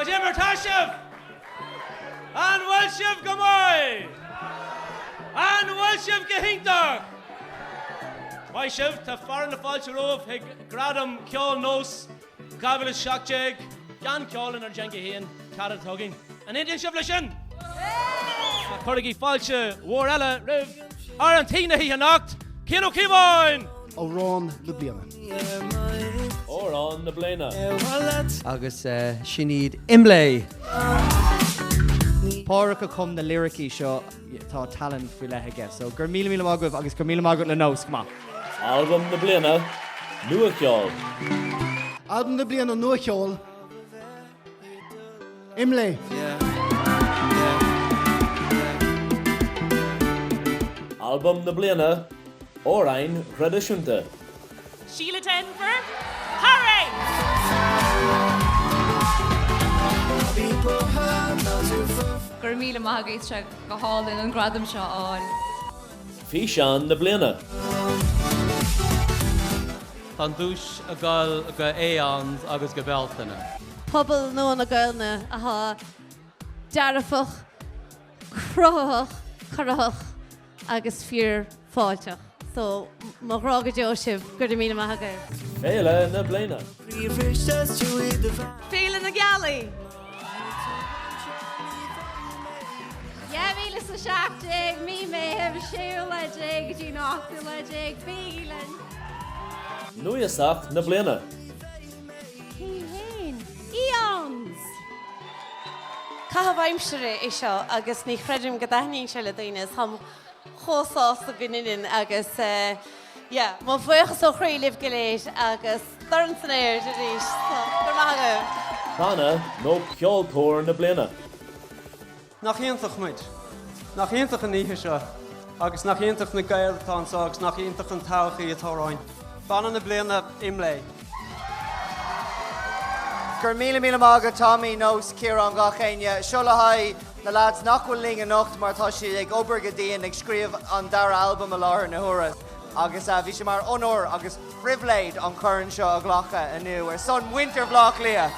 Jimmer Tashiv! And Welshif Gamoy! And Welshif Gahintar! My shiv to foreign the falch roof, hig Gradaim Cheoil NÓS, Gavilis Shockjeg, Jan Cheoil and Arjengahin, Carrot Hugging, and Indian Shivlishin! Corrigi Falche, Warella, Riv, Arantina he knocked, Kino Kivoin! Órán na bliana. Órán na bliana. Agus Sinead Imlay. Páracha cum na lyricí seo tá talent fi lethe so gur míle mágah agus gur míle mágah le nós come on. Album na bliana, nua Cheoil. Album na bliana nua Cheoil. Imlay. Album na bliana, Orain Traditionte. Sheila Denver, Harry! Gur míle maigh se go hálinn an Gradaim Cheoil. Fishan na bliana. Tá dúis a gáil go éans agus go bhiltainna. Pobl nó na gailne atá dearafach, crothach, carach agus fear fáilteach. So, má rága Joseph, gur míle maigh. Féile na bliana. Féile na gealaí. Míle sa seachtaigh, mí mé hebh siú leidéig, dí nachta leidéig, bílan. Nua Sach na bliana. Cíhén, Eons. Cahabhaimsere is seo agus ní chreidim go daithnín se le daoine ham chósás a gníinn agus má bhuichas ó chraoileh go léis agus darn san éir de ríis gur maithe. Tána nó Cheoil Tóir na bliana. Nach iontach muid. Nach iontach an ihe seo. Agus nach iontach na gailtá agus nach iontach an tauchaí atáráin. Banna na bliana Imlay. Gur míle mágad Tommy nós Ciarán gach éinne. Seo le haid na lads nachhfuil ling a nocht mar tá si ag obair go dtíon ag scríomh an dara album a láthair na huras. Agus bhí sé mar honor agus fribhléid an churann seo a ghlacha aniu ar son winter blach lia.